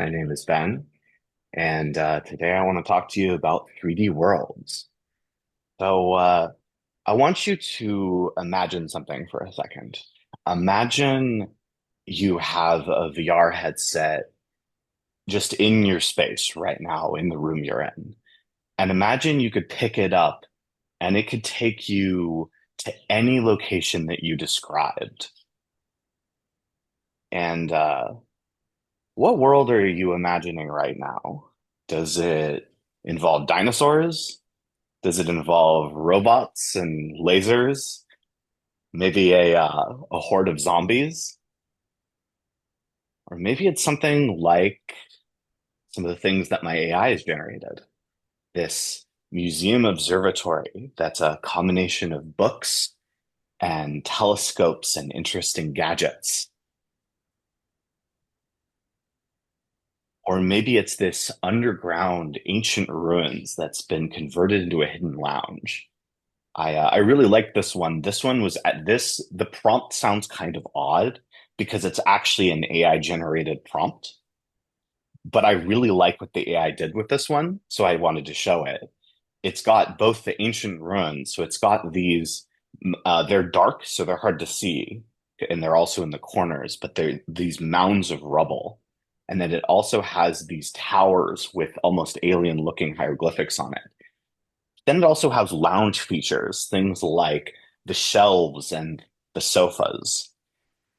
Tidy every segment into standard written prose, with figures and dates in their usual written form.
My name is Ben, and today I want to talk to you about 3D worlds. So, I want you to imagine something for a second. Imagine you have a VR headset just in your space right now in the room you're in. And imagine you could pick it up and it could take you to any location that you described. And what world are you imagining right now? Does it involve dinosaurs? Does it involve robots and lasers? Maybe a horde of zombies? Or maybe it's something like some of the things that my AI has generated. This museum observatory that's a combination of books and telescopes and interesting gadgets. Or maybe it's this underground ancient ruins that's been converted into a hidden lounge. I really like this one. This one was at this, the prompt sounds kind of odd because it's actually an AI generated prompt, but I really like what the AI did with this one, so I wanted to show it. It's got both the ancient ruins, so it's got these, they're dark, so they're hard to see, and they're also in the corners, but they're these mounds of rubble. And then it also has these towers with almost alien looking hieroglyphics on it. Then it also has lounge features, things like the shelves and the sofas.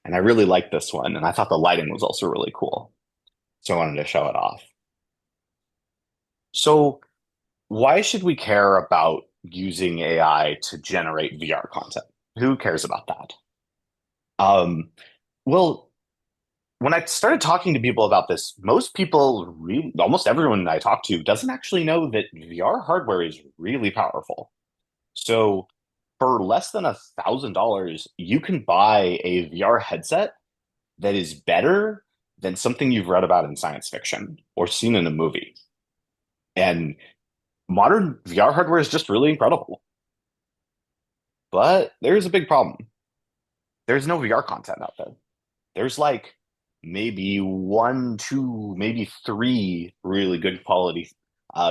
And I really liked this one, and I thought the lighting was also really cool. So I wanted to show it off. So why should we care about using AI to generate VR content? Who cares about that? Um, well, when I started talking to people about this, most people, almost everyone I talk to, doesn't actually know that VR hardware is really powerful. So for less than $1,000, you can buy a VR headset that is better than something you've read about in science fiction or seen in a movie. And modern VR hardware is just really incredible. But there's a big problem. There's no VR content out there. There's like maybe one, two, maybe three really good quality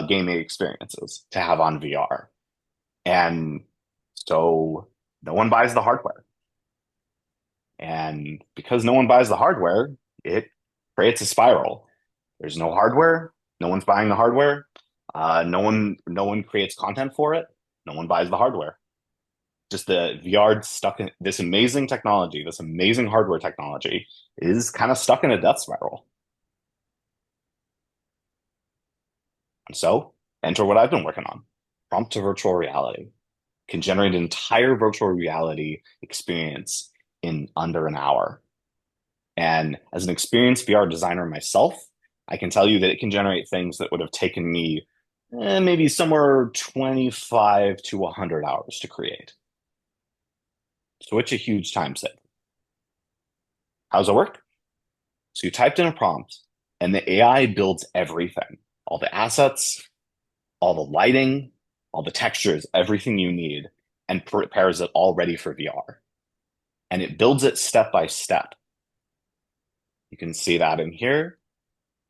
gaming experiences to have on VR. And so no one buys the hardware. And because no one buys the hardware, it creates a spiral. There's no hardware, no one's buying the hardware, no one creates content for it, no one buys the hardware. Just the VR stuck in this amazing technology, this amazing hardware technology is kind of stuck in a death spiral. And so enter what I've been working on. Prompt to virtual reality can generate an entire virtual reality experience in under an hour. And as an experienced VR designer myself, I can tell you that it can generate things that would have taken me maybe somewhere 25 to 100 hours to create. So it's a huge time save. How's it work? So you typed in a prompt and the AI builds everything, all the assets, all the lighting, all the textures, everything you need, and prepares it all ready for VR. And it builds it step by step. You can see that in here.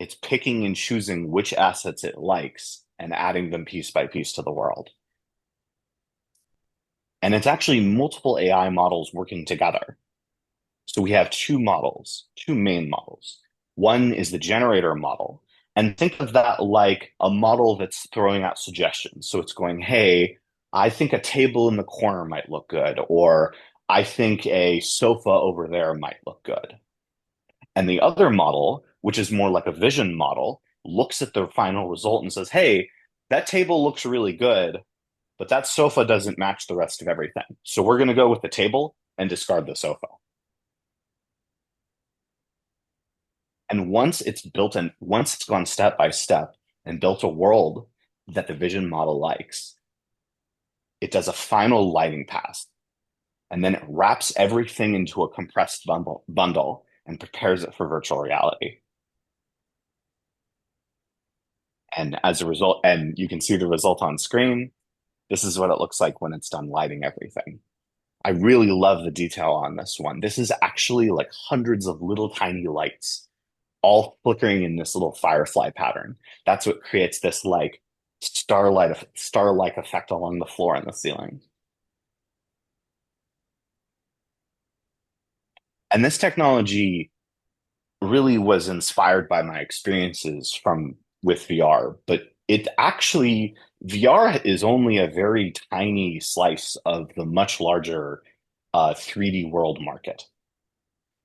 It's picking and choosing which assets it likes and adding them piece by piece to the world. And it's actually multiple AI models working together. So we have two models, two main models. One is the generator model. And think of that like a model that's throwing out suggestions. So it's going, hey, I think a table in the corner might look good, or I think a sofa over there might look good. And the other model, which is more like a vision model, looks at the final result and says, hey, that table looks really good, but that sofa doesn't match the rest of everything. So we're going to go with the table and discard the sofa. And once it's gone step by step and built a world that the vision model likes, it does a final lighting pass. And then it wraps everything into a compressed bundle and prepares it for virtual reality. And as a result, and you can see the result on screen. This is what it looks like when it's done lighting everything. I really love the detail on this one. This is actually like hundreds of little tiny lights all flickering in this little firefly pattern. That's what creates this like star-like effect along the floor and the ceiling. And this technology really was inspired by my experiences from with VR, but it actually VR is only a very tiny slice of the much larger 3D world market.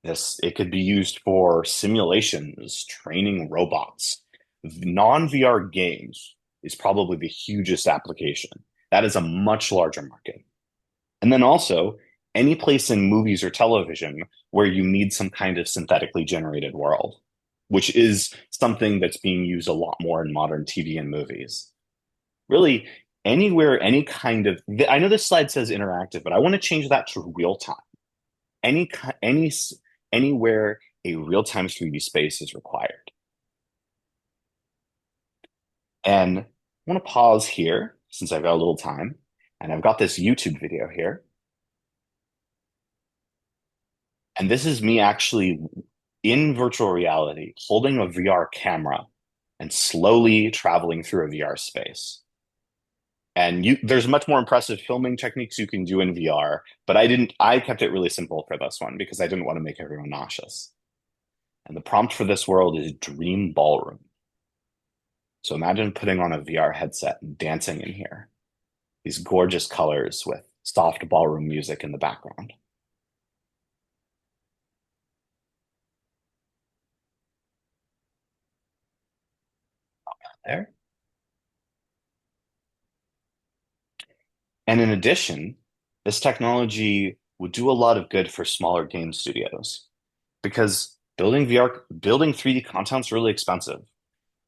This it could be used for simulations, training robots. Non-VR games is probably the hugest application. That is a much larger market. And then also any place in movies or television where you need some kind of synthetically generated world, which is something that's being used a lot more in modern TV and movies. Really, anywhere, any kind of, I know this slide says interactive, but I want to change that to real time. Any, any, anywhere a real-time 3D space is required. And I want to pause here since I've got a little time, and I've got this YouTube video here. And this is me actually in virtual reality, holding a VR camera and slowly traveling through a VR space. And there's much more impressive filming techniques you can do in VR, but I kept it really simple for this one because I didn't want to make everyone nauseous. And the prompt for this world is Dream Ballroom. So imagine putting on a VR headset and dancing in here. These gorgeous colors with soft ballroom music in the background. There. And in addition, this technology would do a lot of good for smaller game studios because building 3D content is really expensive,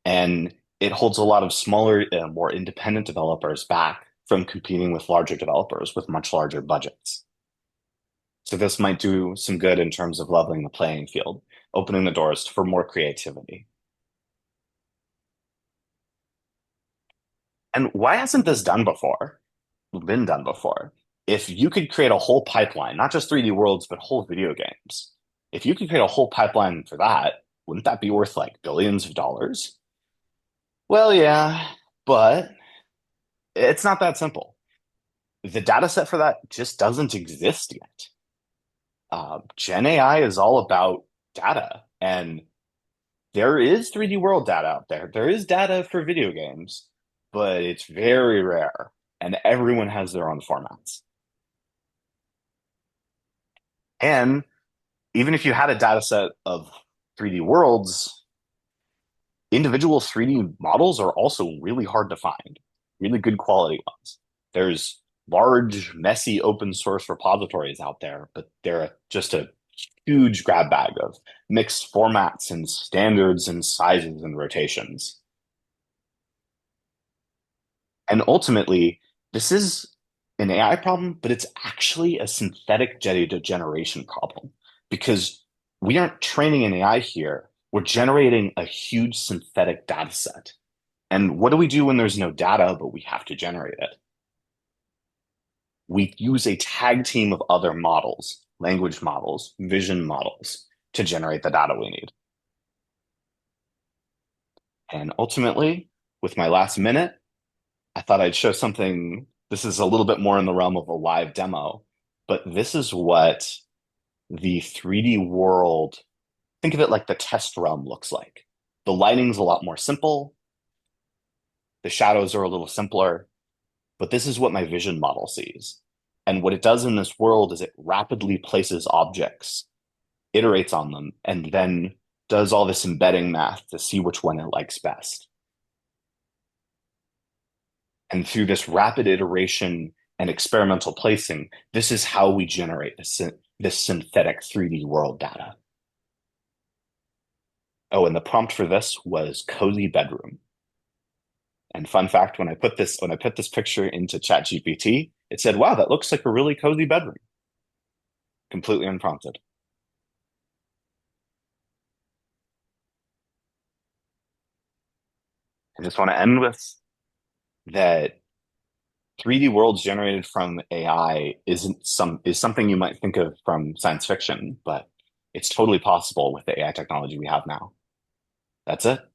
and it holds a lot of smaller, more independent developers back from competing with larger developers with much larger budgets. So this might do some good in terms of leveling the playing field, opening the doors for more creativity. And why hasn't this been done before? If you could create a whole pipeline, not just 3D worlds, but whole video games, if you could create a whole pipeline for that, wouldn't that be worth like billions of dollars? Well, yeah, but it's not that simple. The data set for that just doesn't exist yet. Gen AI is all about data, and there is 3D world data out there. There is data for video games, but it's very rare, and everyone has their own formats. And even if you had a data set of 3D worlds, individual 3D models are also really hard to find, really good quality ones. There's large, messy open source repositories out there, but they're just a huge grab bag of mixed formats and standards and sizes and rotations. And ultimately, this is an AI problem, but it's actually a synthetic data generation problem because we aren't training an AI here. We're generating a huge synthetic data set. And what do we do when there's no data, but we have to generate it? We use a tag team of other models, language models, vision models to generate the data we need. And ultimately, with my last minute, I thought I'd show something. This is a little bit more in the realm of a live demo, but this is what the 3D world, think of it like the test realm looks like. The lighting's a lot more simple. The shadows are a little simpler, but this is what my vision model sees. And what it does in this world is it rapidly places objects, iterates on them, and then does all this embedding math to see which one it likes best. And through this rapid iteration and experimental placing, this is how we generate this synthetic 3D world data. Oh, and the prompt for this was cozy bedroom. And fun fact, when I put this picture into ChatGPT, it said, "Wow, that looks like a really cozy bedroom." Completely unprompted. I just want to end with that 3D worlds generated from AI is something you might think of from science fiction, but it's totally possible with the AI technology we have now. That's it.